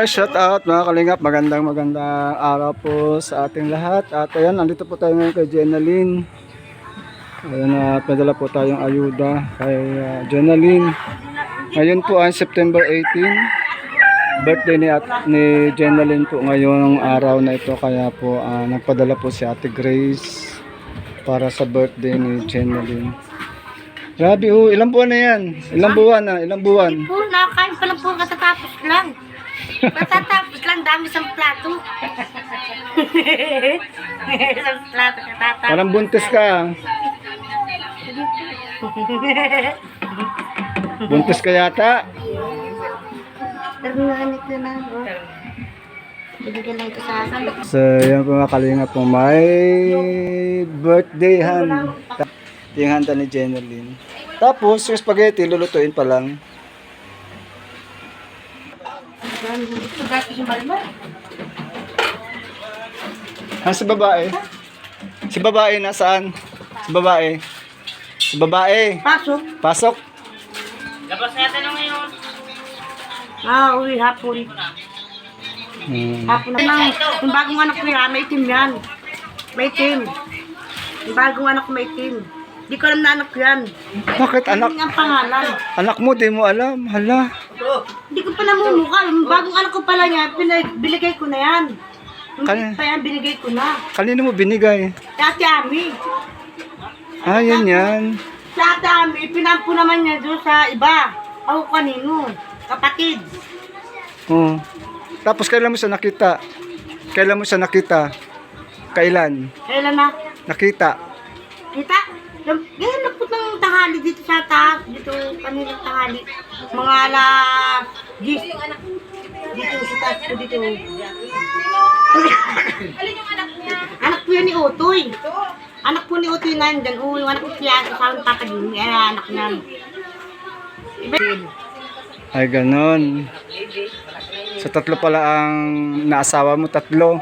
Guys, shout out mga kalingap, magandang araw po sa ating lahat. At ayan, nandito po tayo ngayon kay Jenaline. Ayan, at madala po tayong ayuda kay Jenaline. Ngayon po ay September 18, birthday ni Jenaline po ngayong araw na ito. Kaya po nagpadala po si Ate Grace para sa birthday ni Jenaline. Grabe, ilang buwan na yan? Ilang buwan na? Ilang buwan? Po, nakakain pa lang po katatapos lang. Katatapos lang, dami isang plato. Isang plato katatapos. Parang buntis ka. Buntis ka yata. Terminanit na na. Bibigyan lang ito sa akin. So, yan po mga kalingap po. May birthday han. Yung handa ni Jenaline. Tapos, yung spaghetti, lulutuin pa lang. Si babae? Si babae nasaan? Si babae? Si babae? Pasok. Pasok? Labas natin na ngayon. Uwi hapon. Hapon naman. Yung bagong anak ko yan, may itim yan. May itim. Yung bagong anak ko may itim. Di ko alam na anak ko yan. Bakit anak? Ang pangalan. Anak mo, di mo alam. Hala. Hindi ko pa namumukha. Yung bagong anak ko pala niya, binigay ko na yan. Yung Kaya- pa yan, binigay ko na. Kanino mo binigay? Sa Ate Ami. Yan yan. Sa Ate Ami, pinampo naman niya doon sa iba. Ako kanino. Kapatid. Oh. Tapos kailan mo siya nakita? Kailan mo siya nakita? Kailan? Kailan na? Nakita? Kita? Ganyan na po ng tanghali dito sa taas. Dito kanilang tanghali. Mga alas 10. Dito sa taas ko dito. Anak po yan ni Otoy. Anak po ni Otoy nandyan. Uy, anak ko siya. Kasama Papa Jimmy. Anak niyan. Ay, ganon. So, tatlo pala ang naasawa mo, tatlo.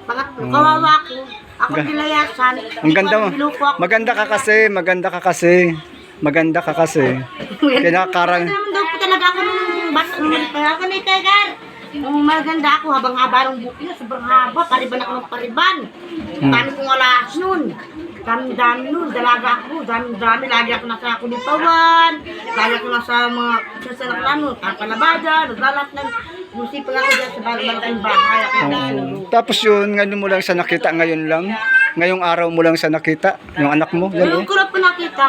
Pangatlo, kawawa ko. Ako nilayasan. Ang ganda mo. Maganda ka kasi, maganda ka kasi. Maganda ka kasi. Kinakarang. Naman daw po talaga ako nung bata. Ako na itegar. Nung maganda ako, habang haba ng buhok niya, sobrang haba. Pariban ako ng pariban. Dami kong alas nun. Dami nun. Dalaga ako. Dami. Lagi ako nasa kulipawan. Lagi ako nasa mga sasalak namin. Kapalabada. Naglalat ng musipang ako dyan sa malaking bahay. Tapos yun, ngayon mo lang siya nakita, ngayon lang. Ngayong araw mo lang siya nakita, yung anak mo. Yan, Ngayon ko na po nakita.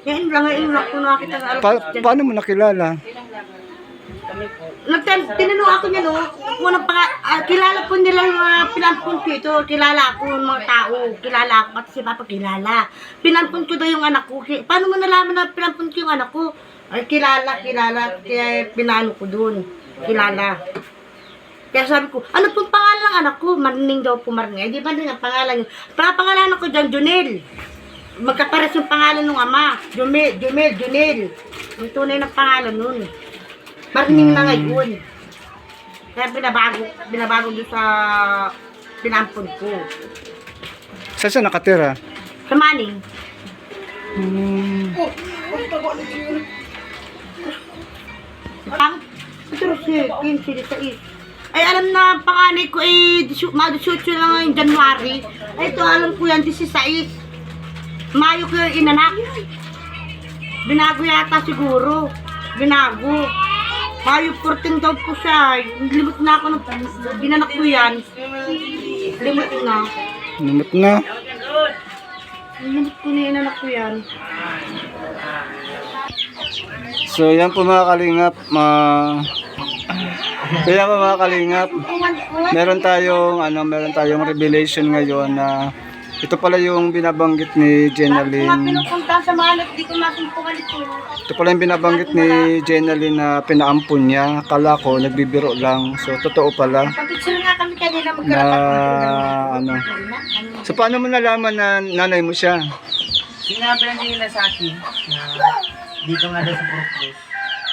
Ngayon lang po nakita. Paano mo nakilala? Tinanong ako niya, no? Kilala po nila yung mga pinampun ko ito. Kilala ako yung mga tao. Kilala ako, pati si Papa kilala. Pinampun ko daw yung anak ko. Paano mo nalaman na pinampun ko yung anak ko? Ay, kilala. Kaya pinano ko dun. Kilala. Kaya sabi ko, ano pong pangalan ng anak ko? Marining daw po, Marining. Di ba din ang pangalan yun? Pangalan ko dyan, Junel. Magkapares yung pangalan ng ama. Junel. Yung tunay na pangalan nun. Marining na ngayon. Kaya binabago doon sa pinampun ko. Saan siya nakatira? Sa Maning. Pero si 15, ay alam na panganay ko ay 18 na ngayong January. Ay ito alam ko yan 16. Mayo ko yung inanak. Binago yata siguro. Binago. Mayo 14 daw po siya. Limot na ako ng binanak ko yan. Limot na. Lumot na. Limot ko na inanak ko yan. So yan po mga kalingap, kaya po mga kalingap, meron tayong revelation ngayon na ito pala yung binabanggit ni Kung nga Jenaline. pinupunta sa malat, di ko masumpukan ito. Ito pala yung binabanggit ni Jenaline na pinaampun niya. Akala ko nagbibiro lang. So totoo pala Kapicture nga kami kanina na magkarapat. So paano mo nalaman na nanay mo siya? Sinabi lang nila sa akin na dito nga daw sa Purpose.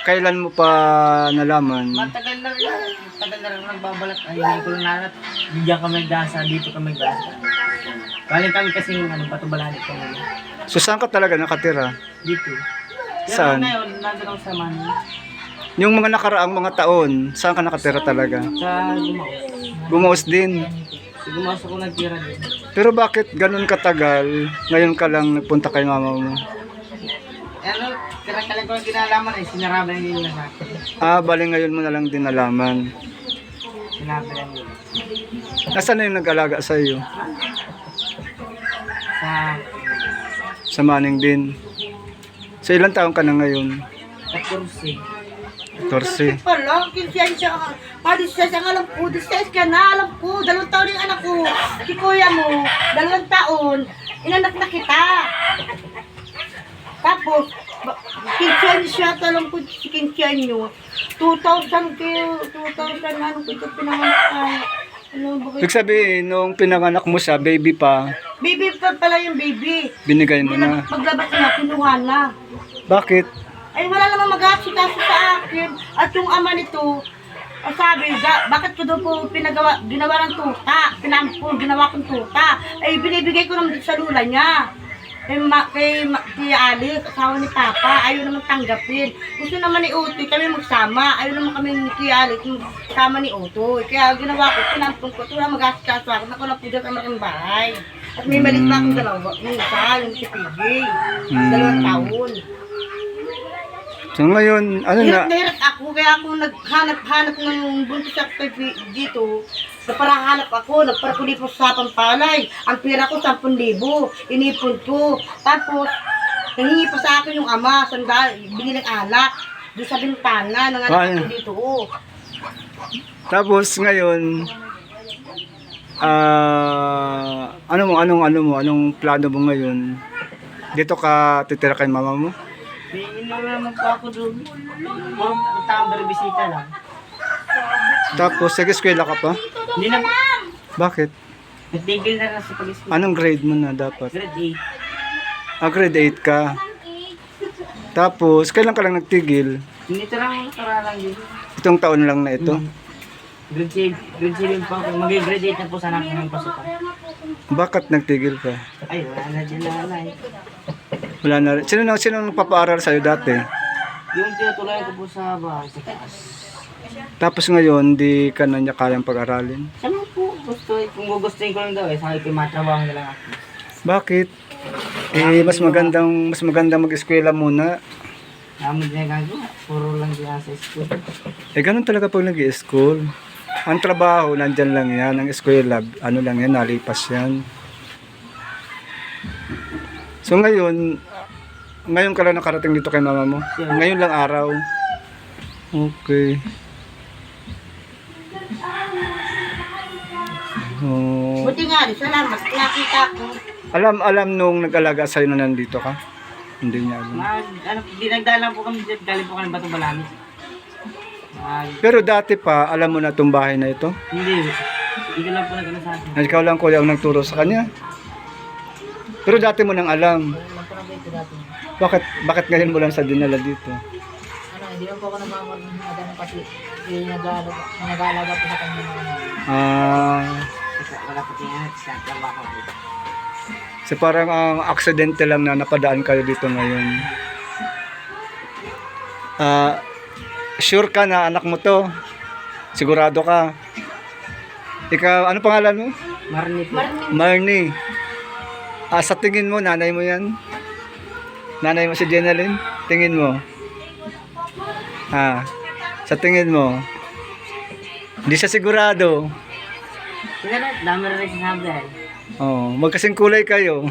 Kailan mo pa nalaman? Matagal na rin nagbabalat. Ay, hindi ko lang nalat. Bigyan kami nagdasa, dito kami nagdasa. Galing kami kasi patubalanit kami. So saan ka talaga nakatira? Dito. Saan? Pero ngayon, nandun ako sa Manila. Yung mga nakaraang mga taon, saan ka nakatira talaga? Sa Gumaos. Gumaos din. Sa Gumaos ako nagtira din. Pero bakit ganun katagal, ngayon ka lang nagpunta kay mama mo? Ano, tira-tira ko ang kinalaman eh, sinaraba na yun na sa akin. Bali ngayon mo na lang din nalaman. Sinabi lang yun. Nasaan na yung nag-alaga sa iyo? Sa Sa Manning din. So ilang taon ka na ngayon? 14. 14. Pala, kinsensya ka. Disensya nga alam ko, disensya ka na, alam ko. 2 taon yung anak ko. Si kuya mo, 2 taon, inanak na kita. Tapos, kinsensya, alam ko si kinsensya. 2,000 kayo, 2,000, ano ko ito pinanganak ka. Ano ba Ibig sabihin, nung pinanganak mo siya, baby pa, Baby pa pala yung baby. binigay mo Hindi na na. maglabas na, kinuha na. Bakit? Ay, wala namang mag-aasikaso sa akin. At yung ama nito, sabi, bakit ko daw po ginawa ng tuta? Ginawa kong tuta. Ay, binibigay ko naman sa lula niya. Kay Alice, asawa ni Papa, ayaw naman tanggapin. Gusto naman ni Utoy kami magsama. Ayaw naman kami ni Tia Alice magsama ni Utoy. Kaya ginawa ko, pinampun ko, wala mag-aasikaso ako. Ako na po dyan sa malaking bahay. At may malit pa akong dalawa. Yung isa, yung si PJ. 2 taon. So ngayon, ano na? Hirap na hirap ako, kaya ako naghanap-hanap ng buntis ako dito. Nagparahanap ako, nagparakulipo sa Pampalay. Ang pera ko, 10,000. Inipon ko. Tapos, nahingi pa sa akin yung ama, binili ng alak. Doon sa bintana, ng anak ko dito. Oh. Tapos ngayon, anong plano mo ngayon? Dito ka titira kay mama mo? Ininom naman po ako doon. Puro punta akong berbisita lang. Tapos, nag-eskwela ka pa? Hindi na po. Bakit? Natigil na lang sa pag-school. Anong grade mo na dapat? Grade Grade 8 ka. Tapos, kailan ka lang nagtigil? 8. Dito lang karalang din. Itong taon lang na ito. Grade 7 po ako. Mag-grade 8 na po sana ako ng pasukan. Bakit nagtigil ka? Ay, wala na dyan na eh. Wala na rin. Sino nagpapaaral sa'yo dati? Yung tinutuloy ko po sa bahay sa taas. Tapos ngayon, di ka na niya kayang pag-aralin. Sabi po, kung gugustuhin ko lang daw eh, sabi ko matrabaho na lang ako. Bakit? Mas magandang mag-eskwela muna. Namun din gagawa, puro lang din sa school. Ganun talaga pag nag-i-school. Ang trabaho, nandyan lang yan. Ang eskwela, ano lang yan, nalipas yan. So ngayon ka lang nakarating dito kay mama mo? Ngayon lang araw? Okay. Oh. Buti nga rin, salamat. Nakita ko. Alam nung nag-alaga sa'yo na nandito ka? Hindi niya alam. Dinagdalan po kami dyan, galing po kami Bato Balamis. Pero dati pa, alam mo na itong bahay na ito? Hindi ko lang po nag-ano sa akin. Ikaw lang kuya ang nagturo sa kanya? Pero dati mo nang alam. Bakit ngayon mo lang sa dinala dito? Hindi po ako nagmamadano kasi nag-aalaga po sa kanya. Wala po tingnan sa trabaho. So parang ang aksidente lang na napadaan kayo dito ngayon. Sure ka na anak mo to? Sigurado ka? Ikaw, ano pangalan mo? Marni po. Marnie. Sa tingin mo, nanay mo yan? Nanay mo si Jenaline? Tingin mo? Sa tingin mo? Hindi siya sigurado. Siguro, dami rin sinabi eh. Magkasing kulay kayo.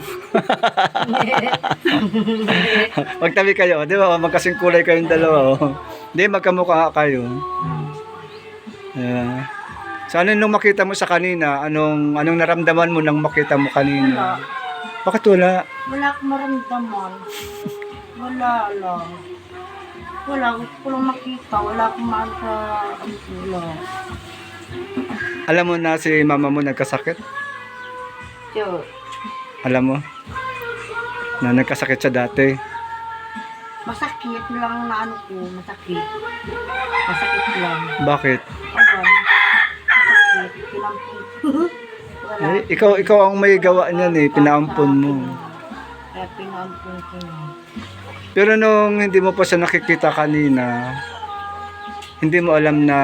Magtabi kayo, di ba? Magkasing kulay kayong dalawa. Hindi, magkamukha kayo. So ano nung makita mo sa kanina? Anong naramdaman mo nang makita mo kanina? Bakit wala? Wala akong maramdaman. Wala lang. Wala, gusto ko lang makita. Wala akong mahal sa wala. Alam mo na si mama mo nagkasakit? So, Alam mo? Na nagkasakit siya dati. Masakit lang na ano ko, masakit. Masakit lang. Bakit? Ayan. Masakit. Pinampun ko. Wala. Ikaw ang may gawa niyan pinaampon mo. Kaya pinampun ko na. Pero nung hindi mo pa siya nakikita kanina, hindi mo alam na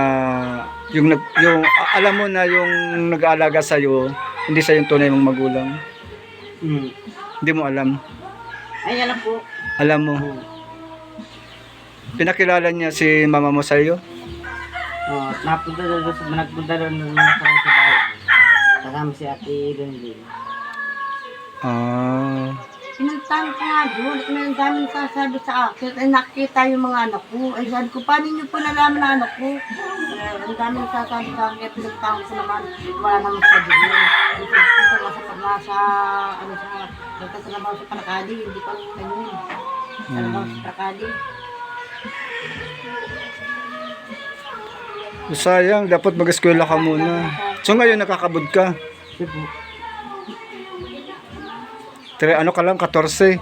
alam mo na yung nag-aalaga sa hindi sa yung tunay mong magulang. Hindi mo alam. Ay, alam po. Alam mo. Pinakilala niya si mama mo sa iyo? Nagpunta doon nung nakarang sa bahay. Kasama si Ate Benji. Ah. Pinuntahan ko nga doon at may daming sasabi sa akin. Ay, nakita yung mga anak ko. Ay, sabi ko, paano niyo po nalaman na anak ko? Ang daming sasabi sa akin. Kaya pinuntahan ko naman. Wala naman sa doon. Ito nga sa nagtatrabaho sa Parakali. Hindi ko alam kung yun. Trabaho sa Parakali. Sayang, dapat mag-eskwela ka muna. So ngayon nakakabud ka. Ano ka lang, 14.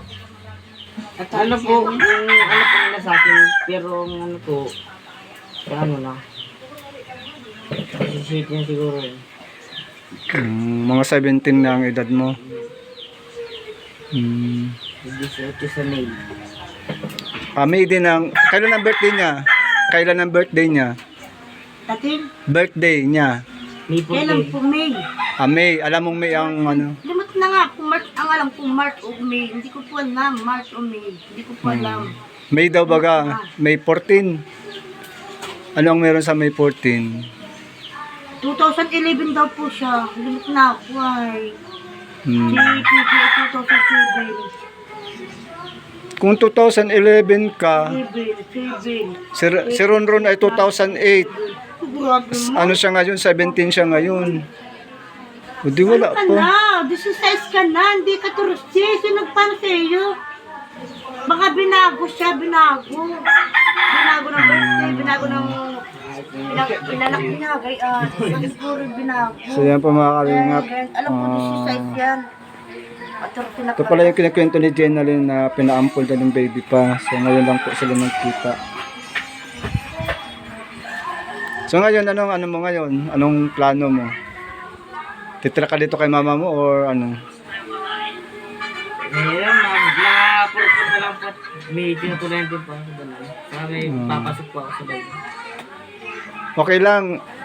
At ano po, yung ano po nila sa akin, pero ang ano po, kaya ano na. 17 na siguro eh. Mga 17 na ang edad mo. 18 sa May. May din ang, kailan ang birthday niya? Kailan ang birthday niya? Tatin, Birthday niya. May po kailan po May? May, alam mong May ang ano? Limot na nga kung March, ang alam kung March o May. Hindi ko po alam, March o May. Hindi ko po alam. May daw baga, May 14. Ano ang meron sa May 14? 2011 daw po siya. Limot na ako ay. Hmm. Si PGA 2007. Kung 2011 ka, Seven. si Ronron ay 2008. Grabe mo. Ano siya ngayon? 17 siya ngayon. O di wala Ano ka pa. na? 16 ka na. Hindi ka turusti. Sino nagpano sa iyo? Baka binago siya. Binago. Binago ng birthday. Binago ng... Pinanak niya. Gaya. Siguro binago. So yan po mga kalingap. Alam ko 16 yan. Ito pala yung kinikwento ni Jenalyn na pinaampol na ng baby pa. So ngayon lang po sila nagkita. So ngayon, ano mo ngayon? Anong plano mo? Titira ka dito kay mama mo or ano? Ngayon, na-purpose na lang po. May tinutulayan din po ako sa balay. Saka may papasok po ako sa balay.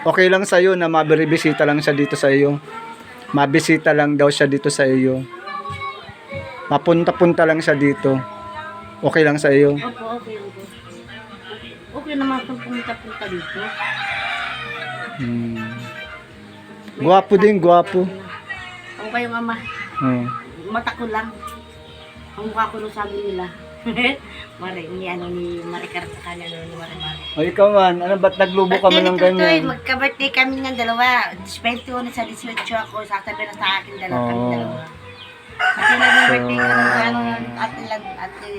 Okay lang sa iyo na mabibisita lang siya dito sa iyo. Mabisita lang daw siya dito sa iyo. Mapunta-punta lang siya dito. Okay lang sa iyo. Opo, okay. Okay naman kung pumunta-punta dito. Gwapo din, gwapo. Ako kayong ama. Mata ko lang. Ang mukha ko nung sabi nila. Ni Maricar sa kanya ni Marimar. O ikaw man, ano ba't naglubo ka man ng ganyan? Magka-birthday kami ng dalawa. 21 sa 18 ako. Sasabi na sa akin dalawa kami dalawa. Kasi nag-birthday ka ng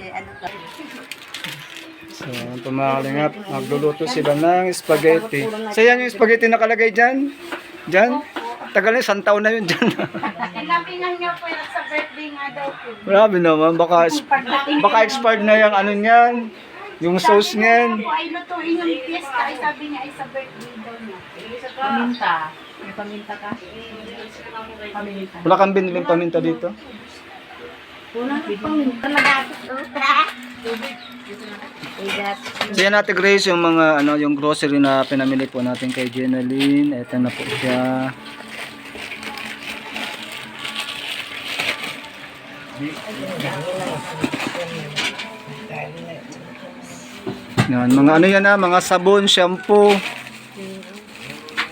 ano ka. So, ang pumakalingap, magluluto sila ng spaghetti. So, yan yung spaghetti nakalagay dyan? Dyan? Tagal na, 1 taon na yun dyan. Pinapingan niya po yung sa birthday nga daw po. Grabe naman, baka expired na yung ano niyan, yung sauce niyan. Ay, lutuin yung fiesta. Ay, sabi niya ay sa birthday daw niya. Paminta. May paminta ka? Paminta. Wala kang biniling paminta dito? Wala kang paminta. Nagatos. So yan natin Grace, yung mga yung grocery na pinamili po natin kay Jenalyn. Ito na po siya. Yan, mga ano yan mga sabon, shampoo.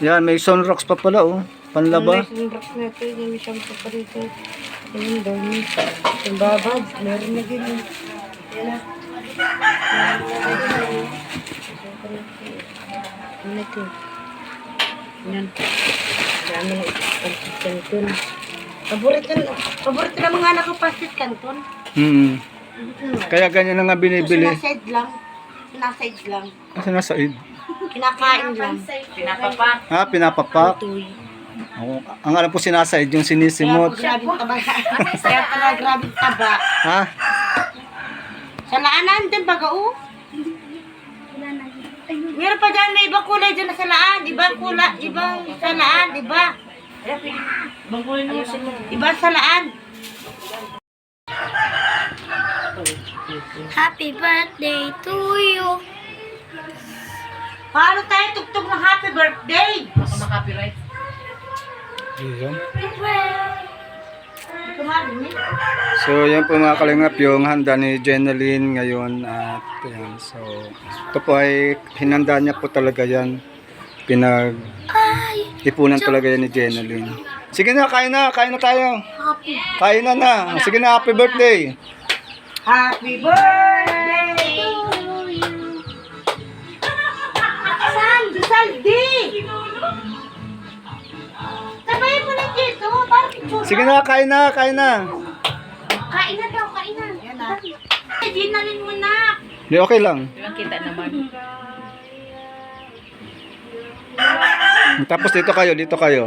Yan, may Sunrox pa pala panlaba. Sunrox na ito. Yung shampoo pa rito. Yung dami. Yung babad. Meron na din. Yan na. Ano ito? Yan. Dami na pancit canton. Paborito na mga anak ko pancit canton. Kaya ganyan na nga binibili. Sinaside lang. Sinaside lang. Kasi nasa id. Kinakain lang. Pinapapak. Pinapapak. Ang alam po sinasaid yung sinisimot. Grabing taba. Kaya pala grabing taba. Ha? Sa laanan din baga Meron pa dyan, may ibang kulay dyan na sa laan. Ibang kulay, ibang sa laan, iba. Ibang kulay na iba sa laan. Happy birthday to you. Paano tayo tugtog ng happy birthday? Baka makapiright. Ayan. Ito nga, rin. So, yan po mga kalingap yung handa ni Jenaline ngayon. At yan, so, ito po ay hinanda niya po talaga yan. Ipunan talaga yan ni Jenaline. Sige na, kain na tayo. Happy. Kain na. Sige na, happy birthday. Happy birthday to you. Saldi! Sabayin mo na dito, parang picture. Sige na, kain na. Kain na daw, kain na. Yan na. Ginalin mo na. Di, okay lang. Ilang kita naman. Tapos dito kayo.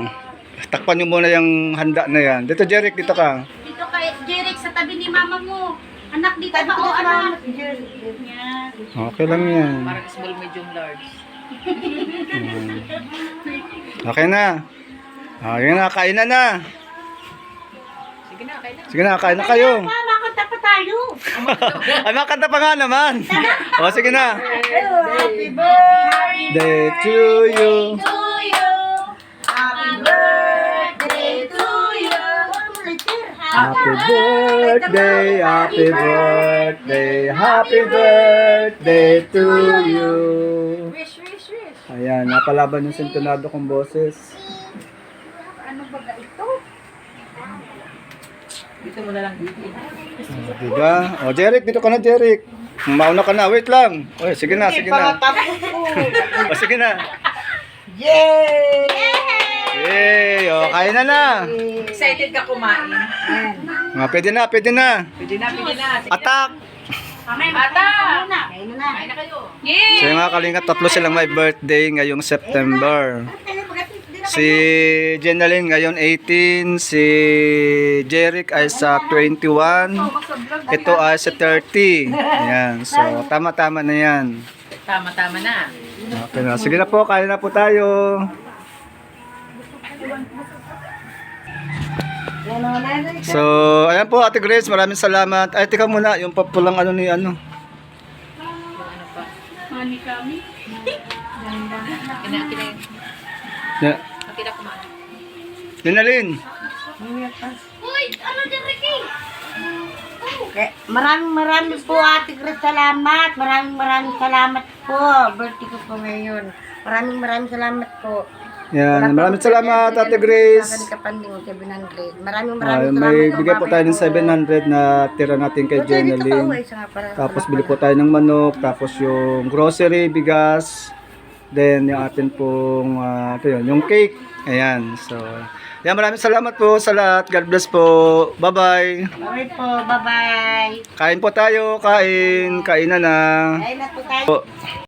Takpan niyo muna yung handa na yan. Dito, Jeric, dito ka. Dito kay Jeric sa tabi ni mama mo. Anak, dito ba o anak? Yan. Okay lang yan. Parang small, medium, large. Okay na. Okay na, kain na. Sige na, kain na. Sige na, kain na kayo. Makakanta pa tayo. Ay, makanta pa nga naman. O, sige na. Happy birthday Day to you. to you. Happy birthday to you. Happy birthday, happy birthday, happy birthday to you. Wish. Ayan, napalaban yung sintonado kong boses. Ano ba ito? Dito mo na lang. Diba? O, Jeric, dito ka na, Jeric. Mauna ka na, wait lang. O, sige na. O, sige na. Yay! Yay! O, kain na. Excited ka kumain. Nga, pwede na. Pwede na. Sige Attack! Bata! Kain na. Kain na kayo. So, yung mga kalingap, tatlo silang may birthday ngayong September. Si Jenaline ngayon 18, si Jeric ay sa 21, ito ay sa 30. Ayan, so tama-tama na yan. Tama-tama na. Okay na. Sige na po, kain na po tayo. So, ayan po Ate Grace, maraming salamat. Ay, tika muna, yung papulang ano ni ano. Kina Ya, Kina kumain. Jenaline. Uy, ano din Ricky? Maraming po Ate Grace salamat. Maraming salamat po. Birthday ko po ngayon. Maraming salamat po. Yan, maraming salamat Ate Grace. Kapanding 700. Maraming Ay, salamat. may bigay po tayo ng 700 na tira natin kay Jenaline. Tapos bili po tayo ng manok, tapos yung grocery, bigas, then yung atin pong ito yun, yung cake. Ayan, so yan, maraming salamat po sa lahat. God bless po. Bye-bye. Bye po. Bye-bye. Kain po tayo, kain na na. Kain na po tayo.